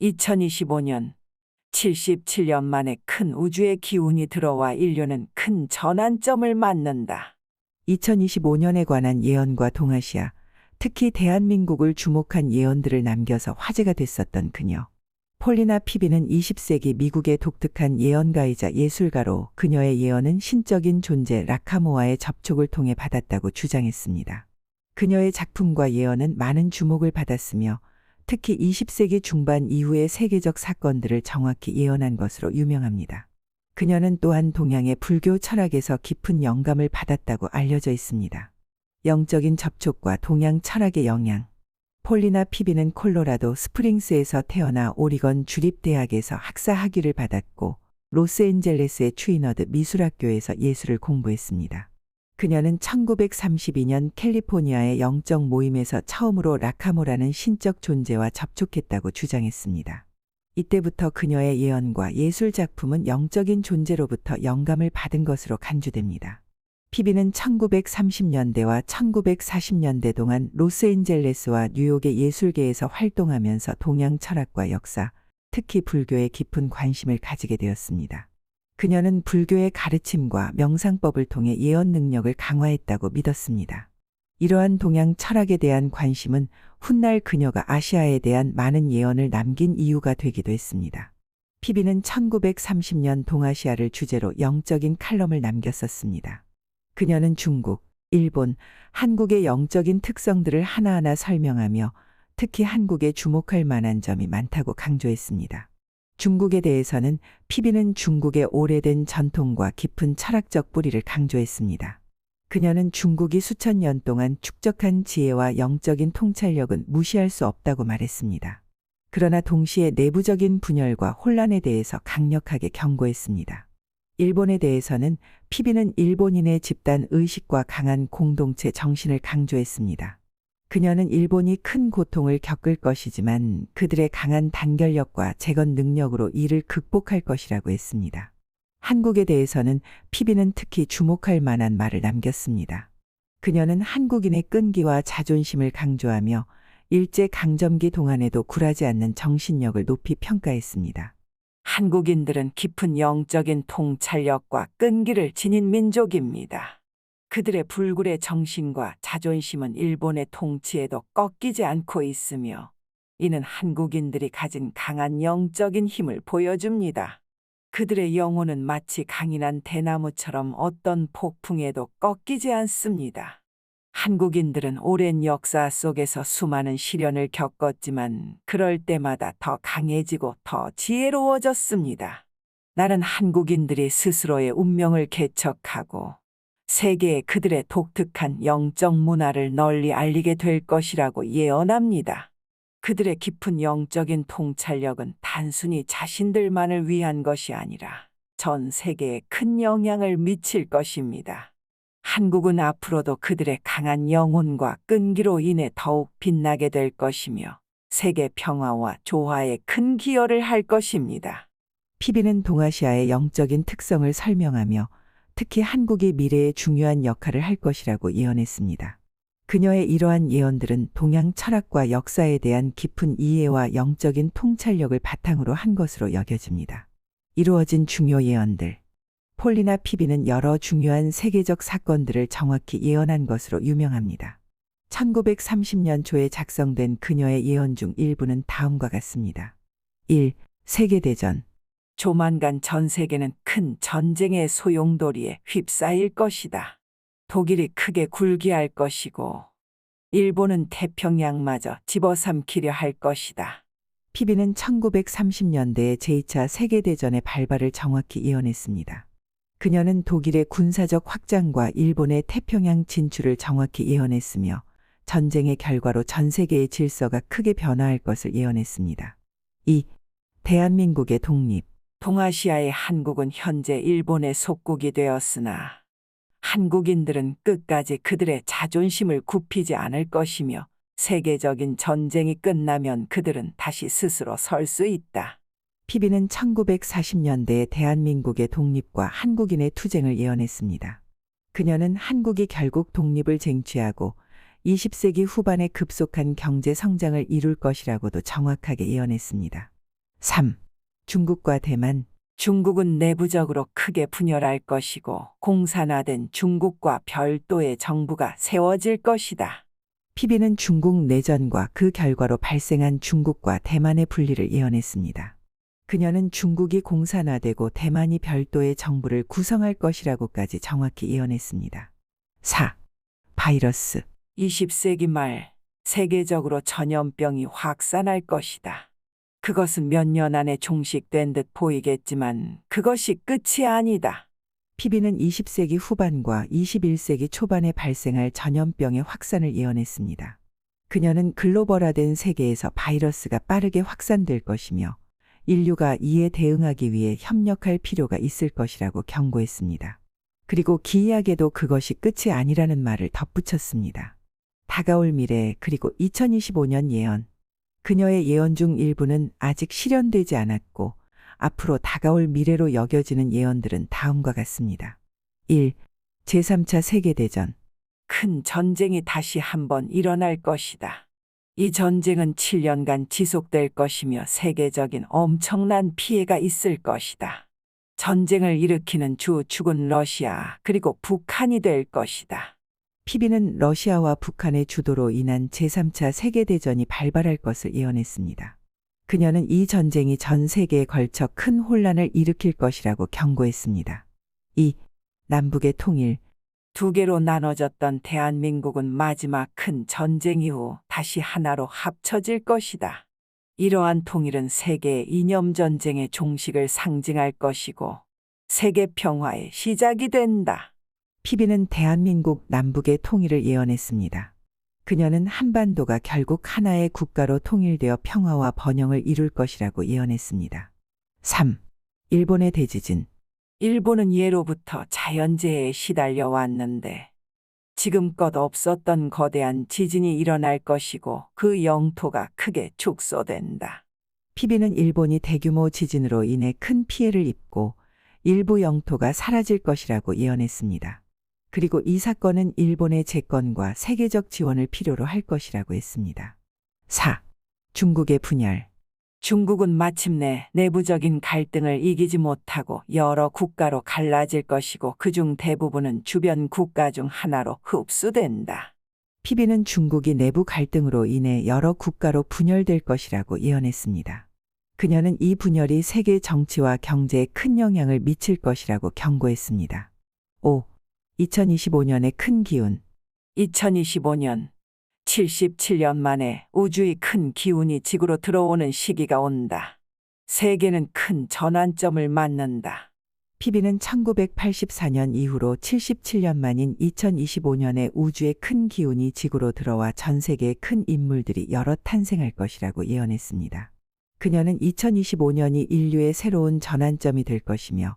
2025년 77년 만에 큰 우주의 기운이 들어와 인류는 큰 전환점을 맞는다. 2025년에 관한 예언과 동아시아, 특히 대한민국을 주목한 예언들을 남겨서 화제가 됐었던 그녀. 폴리나 피비는 20세기 미국의 독특한 예언가이자 예술가로 그녀의 예언은 신적인 존재 라카모와의 접촉을 통해 받았다고 주장했습니다. 그녀의 작품과 예언은 많은 주목을 받았으며 특히 20세기 중반 이후의 세계적 사건들을 정확히 예언한 것으로 유명합니다. 그녀는 또한 동양의 불교 철학에서 깊은 영감을 받았다고 알려져 있습니다. 영적인 접촉과 동양 철학의 영향. 폴리나 피비는 콜로라도 스프링스에서 태어나 오리건 주립대학에서 학사 학위를 받았고 로스앤젤레스의 추이너드 미술학교에서 예술을 공부했습니다. 그녀는 1932년 캘리포니아의 영적 모임에서 처음으로 라카모라는 신적 존재와 접촉했다고 주장했습니다. 이때부터 그녀의 예언과 예술 작품은 영적인 존재로부터 영감을 받은 것으로 간주됩니다. 피비는 1930년대와 1940년대 동안 로스앤젤레스와 뉴욕의 예술계에서 활동하면서 동양 철학과 역사, 특히 불교에 깊은 관심을 가지게 되었습니다. 그녀는 불교의 가르침과 명상법을 통해 예언 능력을 강화했다고 믿었습니다. 이러한 동양 철학에 대한 관심은 훗날 그녀가 아시아에 대한 많은 예언을 남긴 이유가 되기도 했습니다. 피비는 1930년 동아시아를 주제로 영적인 칼럼을 남겼었습니다. 그녀는 중국, 일본, 한국의 영적인 특성들을 하나하나 설명하며 특히 한국에 주목할 만한 점이 많다고 강조했습니다. 중국에 대해서는 피비는 중국의 오래된 전통과 깊은 철학적 뿌리를 강조했습니다. 그녀는 중국이 수천 년 동안 축적한 지혜와 영적인 통찰력은 무시할 수 없다고 말했습니다. 그러나 동시에 내부적인 분열과 혼란에 대해서 강력하게 경고했습니다. 일본에 대해서는 피비는 일본인의 집단 의식과 강한 공동체 정신을 강조했습니다. 그녀는 일본이 큰 고통을 겪을 것이지만 그들의 강한 단결력과 재건 능력으로 이를 극복할 것이라고 했습니다. 한국에 대해서는 피비는 특히 주목할 만한 말을 남겼습니다. 그녀는 한국인의 끈기와 자존심을 강조하며 일제강점기 동안에도 굴하지 않는 정신력을 높이 평가했습니다. 한국인들은 깊은 영적인 통찰력과 끈기를 지닌 민족입니다. 그들의 불굴의 정신과 자존심은 일본의 통치에도 꺾이지 않고 있으며 이는 한국인들이 가진 강한 영적인 힘을 보여줍니다. 그들의 영혼은 마치 강인한 대나무처럼 어떤 폭풍에도 꺾이지 않습니다. 한국인들은 오랜 역사 속에서 수많은 시련을 겪었지만 그럴 때마다 더 강해지고 더 지혜로워졌습니다. 나는 한국인들이 스스로의 운명을 개척하고 세계에 그들의 독특한 영적 문화를 널리 알리게 될 것이라고 예언합니다. 그들의 깊은 영적인 통찰력은 단순히 자신들만을 위한 것이 아니라 전 세계에 큰 영향을 미칠 것입니다. 한국은 앞으로도 그들의 강한 영혼과 끈기로 인해 더욱 빛나게 될 것이며 세계 평화와 조화에 큰 기여를 할 것입니다. 피비는 동아시아의 영적인 특성을 설명하며 특히 한국이 미래에 중요한 역할을 할 것이라고 예언했습니다. 그녀의 이러한 예언들은 동양 철학과 역사에 대한 깊은 이해와 영적인 통찰력을 바탕으로 한 것으로 여겨집니다. 이루어진 중요 예언들. 폴리나 피비는 여러 중요한 세계적 사건들을 정확히 예언한 것으로 유명합니다. 1930년 초에 작성된 그녀의 예언 중 일부는 다음과 같습니다. 1. 세계대전. 조만간 전 세계는 큰 전쟁의 소용돌이에 휩싸일 것이다. 독일이 크게 굴기할 것이고 일본은 태평양마저 집어삼키려 할 것이다. 피비는 1930년대의 제2차 세계대전의 발발을 정확히 예언했습니다. 그녀는 독일의 군사적 확장과 일본의 태평양 진출을 정확히 예언했으며 전쟁의 결과로 전 세계의 질서가 크게 변화할 것을 예언했습니다. 2. 대한민국의 독립. 동아시아의 한국은 현재 일본의 속국이 되었으나 한국인들은 끝까지 그들의 자존심을 굽히지 않을 것이며 세계적인 전쟁이 끝나면 그들은 다시 스스로 설 수 있다. 피비는 1940년대에 대한민국의 독립과 한국인의 투쟁을 예언했습니다. 그녀는 한국이 결국 독립을 쟁취하고 20세기 후반에 급속한 경제 성장을 이룰 것이라고도 정확하게 예언했습니다. 3. 중국과 대만. 중국은 내부적으로 크게 분열할 것이고 공산화된 중국과 별도의 정부가 세워질 것이다. 피비는 중국 내전과 그 결과로 발생한 중국과 대만의 분리를 예언했습니다. 그녀는 중국이 공산화되고 대만이 별도의 정부를 구성할 것이라고까지 정확히 예언했습니다. 4. 바이러스. 20세기 말 세계적으로 전염병이 확산할 것이다. 그것은 몇 년 안에 종식된 듯 보이겠지만 그것이 끝이 아니다. 피비는 20세기 후반과 21세기 초반에 발생할 전염병의 확산을 예언했습니다. 그녀는 글로벌화된 세계에서 바이러스가 빠르게 확산될 것이며 인류가 이에 대응하기 위해 협력할 필요가 있을 것이라고 경고했습니다. 그리고 기이하게도 그것이 끝이 아니라는 말을 덧붙였습니다. 다가올 미래 그리고 2025년 예언. 그녀의 예언 중 일부는 아직 실현되지 않았고 앞으로 다가올 미래로 여겨지는 예언들은 다음과 같습니다. 1. 제3차 세계대전. 큰 전쟁이 다시 한번 일어날 것이다. 이 전쟁은 7년간 지속될 것이며 세계적인 엄청난 피해가 있을 것이다. 전쟁을 일으키는 주축은 러시아 그리고 북한이 될 것이다. 피비는 러시아와 북한의 주도로 인한 제3차 세계대전이 발발할 것을 예언했습니다. 그녀는 이 전쟁이 전 세계에 걸쳐 큰 혼란을 일으킬 것이라고 경고했습니다. 2. 남북의 통일. 두 개로 나눠졌던 대한민국은 마지막 큰 전쟁 이후 다시 하나로 합쳐질 것이다. 이러한 통일은 세계의 이념전쟁의 종식을 상징할 것이고 세계 평화의 시작이 된다. 피비는 대한민국 남북의 통일을 예언했습니다. 그녀는 한반도가 결국 하나의 국가로 통일되어 평화와 번영을 이룰 것이라고 예언했습니다. 3. 일본의 대지진. 일본은 예로부터 자연재해에 시달려 왔는데 지금껏 없었던 거대한 지진이 일어날 것이고 그 영토가 크게 축소된다. 피비는 일본이 대규모 지진으로 인해 큰 피해를 입고 일부 영토가 사라질 것이라고 예언했습니다. 그리고 이 사건은 일본의 재건과 세계적 지원을 필요로 할 것이라고 했습니다. 4. 중국의 분열. 중국은 마침내 내부적인 갈등을 이기지 못하고 여러 국가로 갈라질 것이고 그중 대부분은 주변 국가 중 하나로 흡수된다. 피비는 중국이 내부 갈등으로 인해 여러 국가로 분열될 것이라고 예언했습니다. 그녀는 이 분열이 세계 정치와 경제에 큰 영향을 미칠 것이라고 경고했습니다. 5. 2025년의 큰 기운. 2025년 77년 만에 우주의 큰 기운이 지구로 들어오는 시기가 온다. 세계는 큰 전환점을 맞는다. 피비는 1984년 이후로 77년 만인 2025년에 우주의 큰 기운이 지구로 들어와 전 세계의 큰 인물들이 여러 탄생할 것이라고 예언했습니다. 그녀는 2025년이 인류의 새로운 전환점이 될 것이며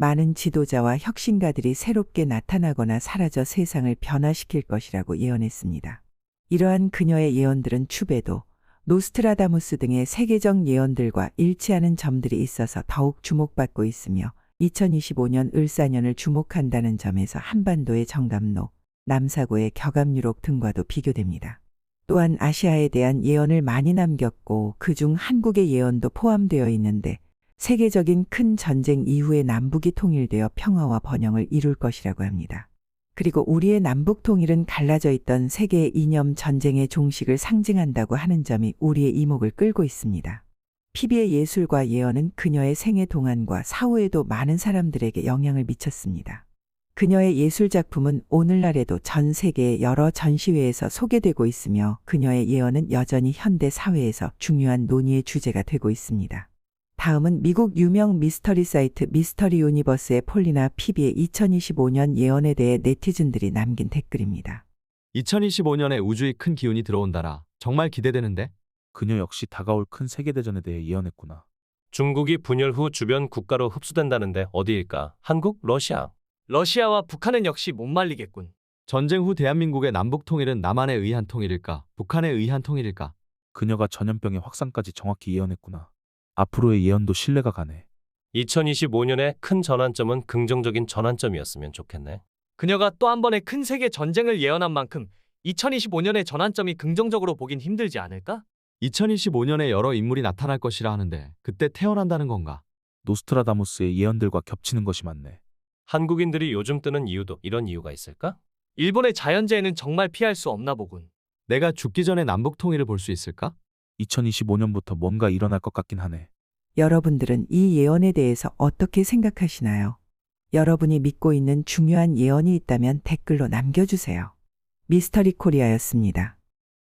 많은 지도자와 혁신가들이 새롭게 나타나거나 사라져 세상을 변화시킬 것이라고 예언했습니다. 이러한 그녀의 예언들은 추베도, 노스트라다무스 등의 세계적 예언들과 일치하는 점들이 있어서 더욱 주목받고 있으며 2025년 을사년을 주목한다는 점에서 한반도의 정감록, 남사고의 격압유록 등과도 비교됩니다. 또한 아시아에 대한 예언을 많이 남겼고 그중 한국의 예언도 포함되어 있는데 세계적인 큰 전쟁 이후에 남북이 통일되어 평화와 번영을 이룰 것이라고 합니다. 그리고 우리의 남북 통일은 갈라져 있던 세계의 이념 전쟁의 종식을 상징한다고 하는 점이 우리의 이목을 끌고 있습니다. 피비의 예술과 예언은 그녀의 생애 동안과 사후에도 많은 사람들에게 영향을 미쳤습니다. 그녀의 예술 작품은 오늘날에도 전 세계의 여러 전시회에서 소개되고 있으며 그녀의 예언은 여전히 현대 사회에서 중요한 논의의 주제가 되고 있습니다. 다음은 미국 유명 미스터리 사이트 미스터리 유니버스의 폴리나 피비의 2025년 예언에 대해 네티즌들이 남긴 댓글입니다. 2025년에 우주의 큰 기운이 들어온다라. 정말 기대되는데? 그녀 역시 다가올 큰 세계대전에 대해 예언했구나. 중국이 분열 후 주변 국가로 흡수된다는데 어디일까? 한국, 러시아. 러시아와 북한은 역시 못 말리겠군. 전쟁 후 대한민국의 남북 통일은 남한에 의한 통일일까? 북한에 의한 통일일까? 그녀가 전염병의 확산까지 정확히 예언했구나. 앞으로의 예언도 신뢰가 가네. 2025년의 큰 전환점은 긍정적인 전환점이었으면 좋겠네. 그녀가 또 한 번의 큰 세계 전쟁을 예언한 만큼 2025년의 전환점이 긍정적으로 보긴 힘들지 않을까? 2025년에 여러 인물이 나타날 것이라 하는데 그때 태어난다는 건가? 노스트라다무스의 예언들과 겹치는 것이 많네. 한국인들이 요즘 뜨는 이유도 이런 이유가 있을까? 일본의 자연재해는 정말 피할 수 없나 보군. 내가 죽기 전에 남북 통일을 볼 수 있을까? 2025년부터 뭔가 일어날 것 같긴 하네. 여러분들은 이 예언에 대해서 어떻게 생각하시나요? 여러분이 믿고 있는 중요한 예언이 있다면 댓글로 남겨주세요. 미스터리 코리아였습니다.